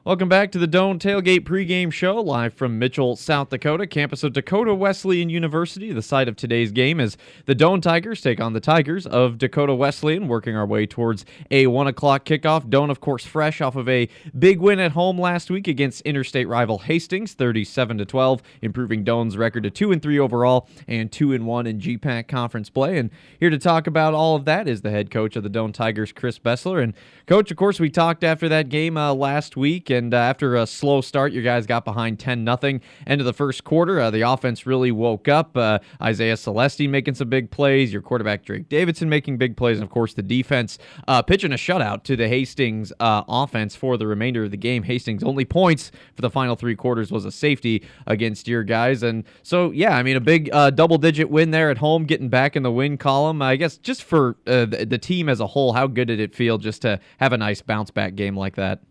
Welcome back to the Doane Tailgate pregame show, live from Mitchell, South Dakota, campus of Dakota Wesleyan University. The site of today's game is the Doane Tigers take on the Tigers of Dakota Wesleyan, working our way towards a 1 o'clock kickoff. Doane, of course, fresh off of a big win at home last week against interstate rival Hastings, 37-12, improving Doane's record to 2-3 overall and 2-1 in GPAC conference play. And here to talk about all of that is the head coach of the Doane Tigers, Chris Bessler. And Coach, of course, we talked after that game last week, and after a slow start, you guys got behind 10-0. End of the first quarter, the offense really woke up. Isaiah Celestine making some big plays, your quarterback Drake Davidson making big plays, and of course the defense pitching a shutout to the Hastings offense for the remainder of the game. Hastings' only points for the final three quarters was a safety against your guys. And so, yeah, I mean, a big double-digit win there at home, getting back in the win column. I guess just for the team as a whole, how good did it feel just to have a nice bounce-back game like that?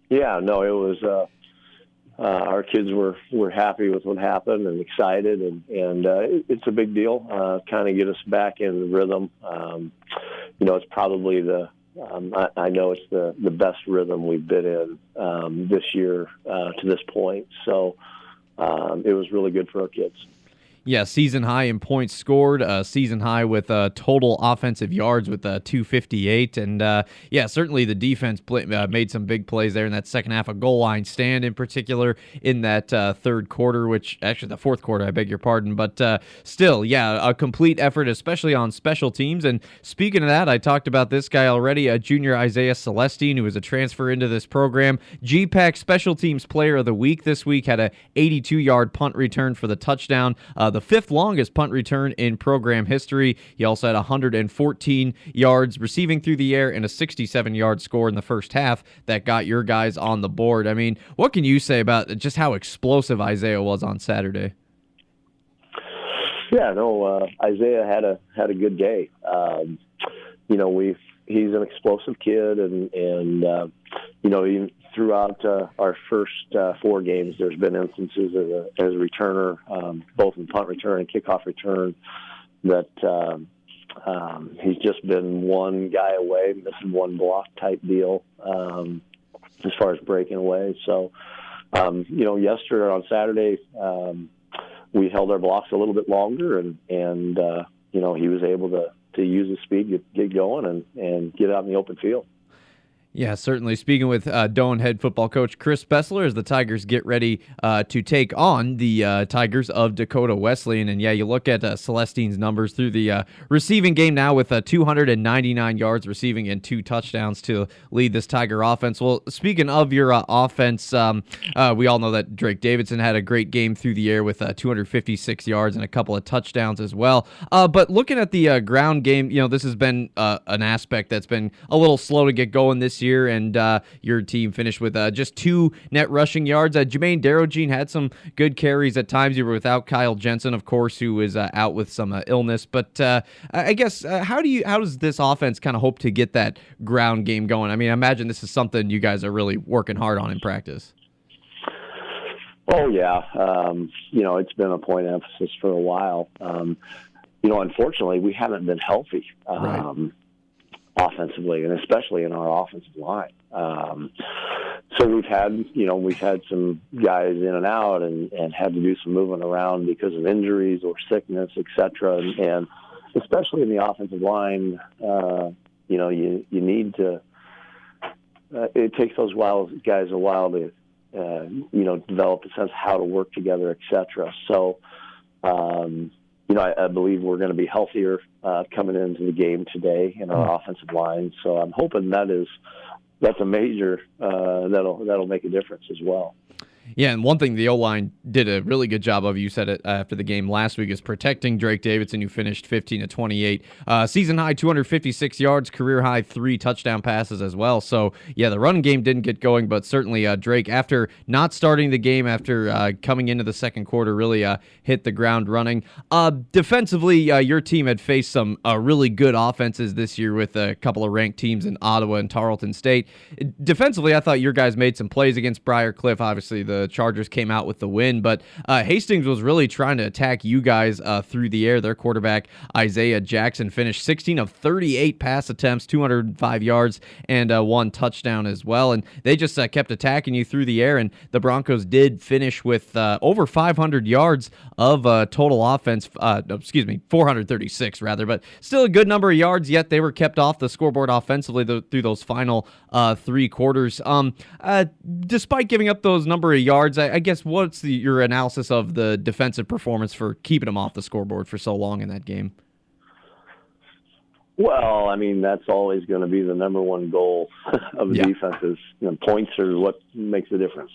Yeah, no, it was. Our kids were happy with what happened and excited, and it's a big deal. Kind of get us back in the rhythm. It's probably I know it's the best rhythm we've been in this year to this point. So it was really good for our kids. Yeah, season high in points scored, season high with total offensive yards with 258. And, certainly the defense made some big plays there in that second half, a goal line stand in particular in that third quarter, which actually the fourth quarter, I beg your pardon. But still, yeah, a complete effort, especially on special teams. And speaking of that, I talked about this guy already, junior Isaiah Celestine, who was a transfer into this program. GPAC Special Teams Player of the Week this week, had a 82-yard punt return for the touchdown. The fifth longest punt return in program history. He also had 114 yards receiving through the air and a 67-yard score in the first half that got your guys on the board. I mean, what can you say about just how explosive Isaiah was on Saturday? Yeah, no, Isaiah had a good day. He's an explosive kid, and even throughout our first four games, there's been instances as a returner, both in punt return and kickoff return, that he's just been one guy away, missing one block type deal as far as breaking away. So, yesterday on Saturday, we held our blocks a little bit longer, and he was able to use his speed, get going, and get out in the open field. Yeah, certainly. Speaking with Doane head football coach Chris Bessler as the Tigers get ready to take on the Tigers of Dakota Wesleyan. And, yeah, you look at Celestine's numbers through the receiving game now with 299 yards receiving and 2 touchdowns to lead this Tiger offense. Well, speaking of your offense, we all know that Drake Davidson had a great game through the air with 256 yards and a couple of touchdowns as well. But looking at the ground game, this has been an aspect that's been a little slow to get going this year, and your team finished with just 2 net rushing yards. Jermaine Darrogene had some good carries at times. You were without Kyle Jensen, of course, who is out with some illness. But I guess how does this offense kind of hope to get that ground game going? I mean, I imagine this is something you guys are really working hard on in practice. Oh yeah, it's been a point of emphasis for a while. Unfortunately, we haven't been healthy. Right. Offensively, and especially in our offensive line. So we've had some guys in and out and had to do some moving around because of injuries or sickness, etc. And especially in the offensive line, you need to. It takes those guys a while to develop a sense of how to work together, etc. So. I believe we're going to be healthier coming into the game today in our offensive line. So I'm hoping that's a major that'll make a difference as well. Yeah, and one thing the O-line did a really good job of, you said it after the game last week, is protecting Drake Davidson, who finished 15-28. Season high 256 yards, career high 3 touchdown passes as well. So, yeah, the running game didn't get going, but certainly Drake, after not starting the game, after coming into the second quarter, really hit the ground running. Defensively, your team had faced some really good offenses this year with a couple of ranked teams in Ottawa and Tarleton State. Defensively, I thought your guys made some plays against Briarcliff. Obviously, the the Chargers came out with the win. But Hastings was really trying to attack you guys through the air. Their quarterback, Isaiah Jackson, finished 16 of 38 pass attempts, 205 yards, and 1 touchdown as well. And they just kept attacking you through the air, and the Broncos did finish with over 500 yards of total offense. 436 rather, but still a good number of yards, yet they were kept off the scoreboard offensively through those final 3 quarters. Despite giving up those number of yards, I guess what's your analysis of the defensive performance for keeping them off the scoreboard for so long in that game? Well, I mean, that's always going to be the number one goal of the defense is, points are what makes the difference.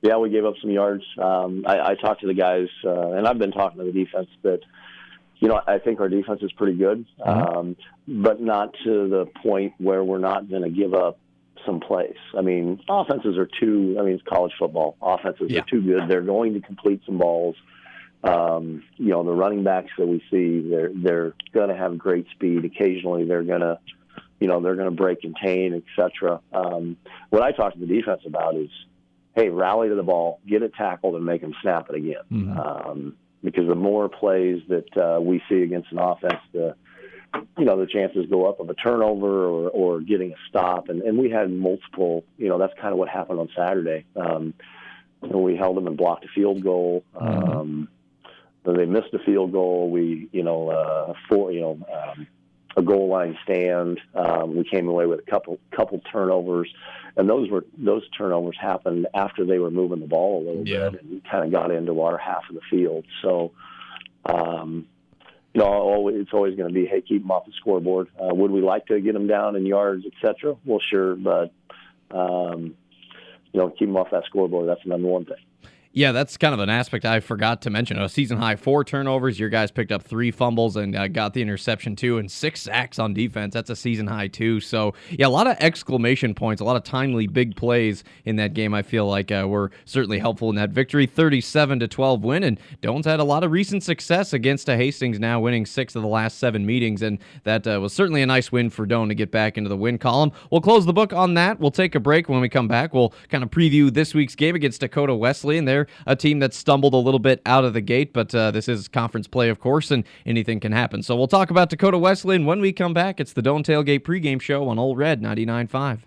Yeah, we gave up some yards. I talked to the guys, and I've been talking to the defense that, I think our defense is pretty good, but not to the point where we're not going to give up some plays. I mean, it's college football. Offenses are too good. They're going to complete some balls. The running backs that we see, they're going to have great speed. Occasionally, they're going to break contain, etc. What I talk to the defense about is, hey, rally to the ball, get it tackled, and make them snap it again. Because the more plays that we see against an offense, the chances go up of a turnover or getting a stop. And we had multiple. That's kind of what happened on Saturday. We held them and blocked a field goal. They missed a field goal. A goal line stand. We came away with a couple turnovers, and those turnovers happened after they were moving the ball a little bit and kind of got into our half of the field. So, it's always going to be, hey, keep them off the scoreboard. Would we like to get them down in yards, etc.? Well, sure, but keep them off that scoreboard. That's the number one thing. Yeah, that's kind of an aspect I forgot to mention. A season-high 4 turnovers. Your guys picked up 3 fumbles and got the interception, too, and 6 sacks on defense. That's a season-high, too. So, yeah, a lot of exclamation points, a lot of timely big plays in that game. I feel like were certainly helpful in that victory. 37-12 win, and Doane's had a lot of recent success against Hastings, now winning 6 of the last 7 meetings, and that was certainly a nice win for Doane to get back into the win column. We'll close the book on that. We'll take a break. When we come back, we'll kind of preview this week's game against Dakota Wesleyan. They're a team that stumbled a little bit out of the gate, but this is conference play, of course, and anything can happen. So we'll talk about Dakota Wesleyan when we come back. It's the Doane Tailgate pregame show on Old Red 99.5.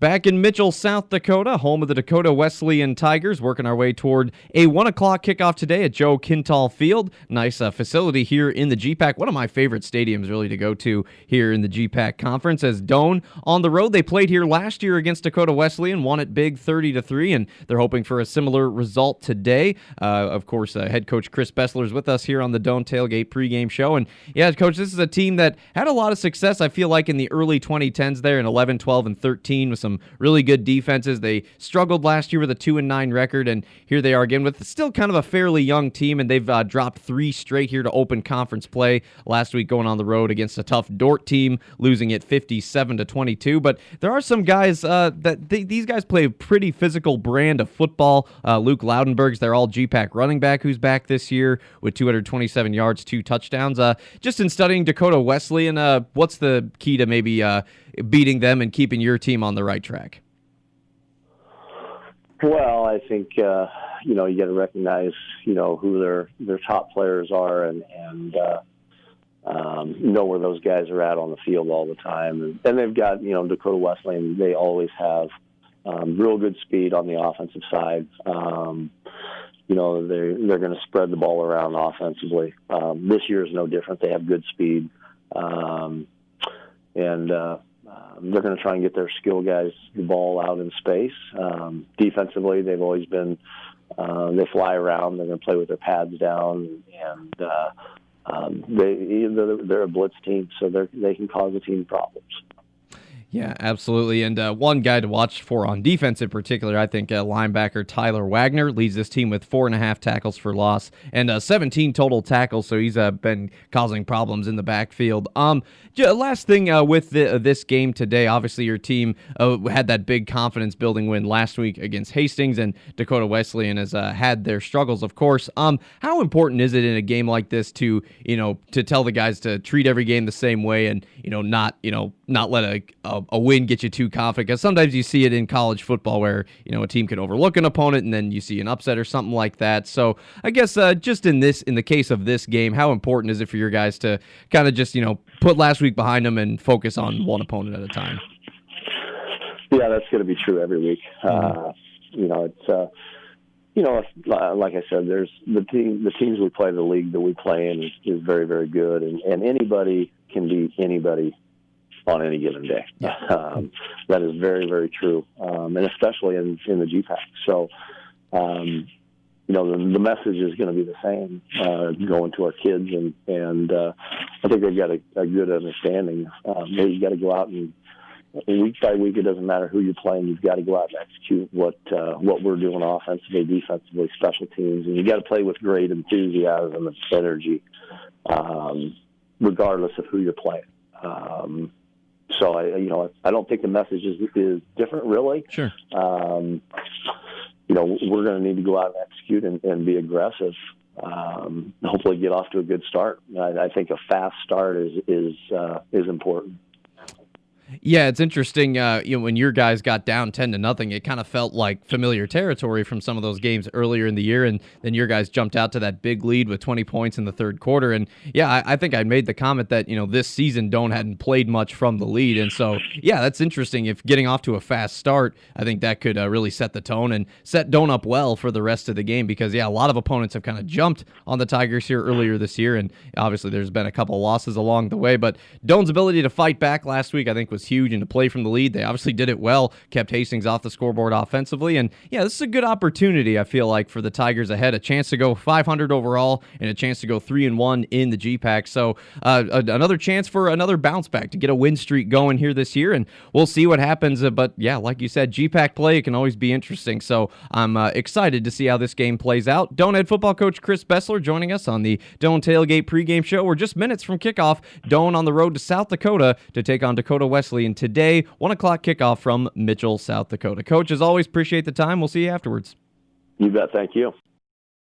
Back in Mitchell, South Dakota, home of the Dakota Wesleyan Tigers, working our way toward a 1 o'clock kickoff today at Joe Kintal Field. Nice facility here in the GPAC. One of my favorite stadiums, really, to go to here in the GPAC Conference. As Doane on the road, they played here last year against Dakota Wesleyan, won it big 30-3, and they're hoping for a similar result today. Of course, head coach Chris Bessler is with us here on the Doane Tailgate pregame show. And yeah, coach, this is a team that had a lot of success, I feel like, in the early 2010s there in 11, 12, and 13 with some really good defenses. They struggled last year with a 2-9 record, and here they are again with still kind of a fairly young team, and they've dropped 3 straight here to open conference play. Last week going on the road against a tough Dordt team, losing it 57-22. But there are some guys these guys play a pretty physical brand of football. Luke Loudenberg's their all GPAC running back who's back this year with 227 yards, 2 touchdowns. Just in studying Dakota Wesleyan, what's the key to maybe beating them and keeping your team on the right track? Well, I think you got to recognize who their top players are and know where those guys are at on the field all the time. And they've got Dakota Wesleyan. They always have real good speed on the offensive side. They're going to spread the ball around offensively. This year is no different. They have good speed, and they're going to try and get their skill guys the ball out in space. Defensively, they've always been they fly around. They're going to play with their pads down, and they're a blitz team, so they can cause a team problems. Yeah, absolutely. And one guy to watch for on defense in particular, I think linebacker Tyler Wagner leads this team with 4.5 tackles for loss and 17 total tackles, so he's been causing problems in the backfield. Last thing with this game today, obviously your team had that big confidence-building win last week against Hastings, and Dakota Wesleyan has had their struggles, of course. How important is it in a game like this to tell the guys to treat every game the same way and not let a a win get you too confident, because sometimes you see it in college football where, a team can overlook an opponent and then you see an upset or something like that. So I guess just in the case of this game, how important is it for your guys to kind of just, put last week behind them and focus on one opponent at a time? Yeah, that's going to be true every week. It's like I said, there's the teams we play, the league that we play in is very, very good, and anybody can beat anybody on any given day. Yeah. That is very, very true, and especially in the GPAC. So, the message is going to be the same going to our kids, and I think they've got a good understanding. You got to go out and week by week, it doesn't matter who you're playing. You've got to go out and execute what we're doing offensively, defensively, special teams, and you got to play with great enthusiasm and energy, regardless of who you're playing. So I don't think the message is different, really. Sure. We're going to need to go out and execute and be aggressive. Hopefully, get off to a good start. I think a fast start is important. Yeah, it's interesting. When your guys got down 10-0, it kind of felt like familiar territory from some of those games earlier in the year, and then your guys jumped out to that big lead with 20 points in the third quarter. And yeah, I think I made the comment that this season Doane hadn't played much from the lead, and so yeah, that's interesting. If getting off to a fast start, I think that could really set the tone and set Doane up well for the rest of the game, because yeah, a lot of opponents have kind of jumped on the Tigers here earlier this year, and obviously there's been a couple losses along the way, but Doane's ability to fight back last week, I think, was huge, and to play from the lead, they obviously did it well, kept Hastings off the scoreboard offensively, and yeah, this is a good opportunity, I feel like, for the Tigers ahead, a chance to go 500 overall and a chance to go 3-1 in the GPAC, so another chance for another bounce back to get a win streak going here this year, and we'll see what happens, but yeah, like you said, GPAC play, it can always be interesting, so I'm excited to see how this game plays out. Doane football coach Chris Bessler joining us on the Doane Tailgate pregame show. We're just minutes from kickoff. Doane on the road to South Dakota to take on Dakota Wesleyan today, 1 o'clock kickoff from Mitchell, South Dakota. Coach, as always, appreciate the time. We'll see you afterwards. You bet. Thank you.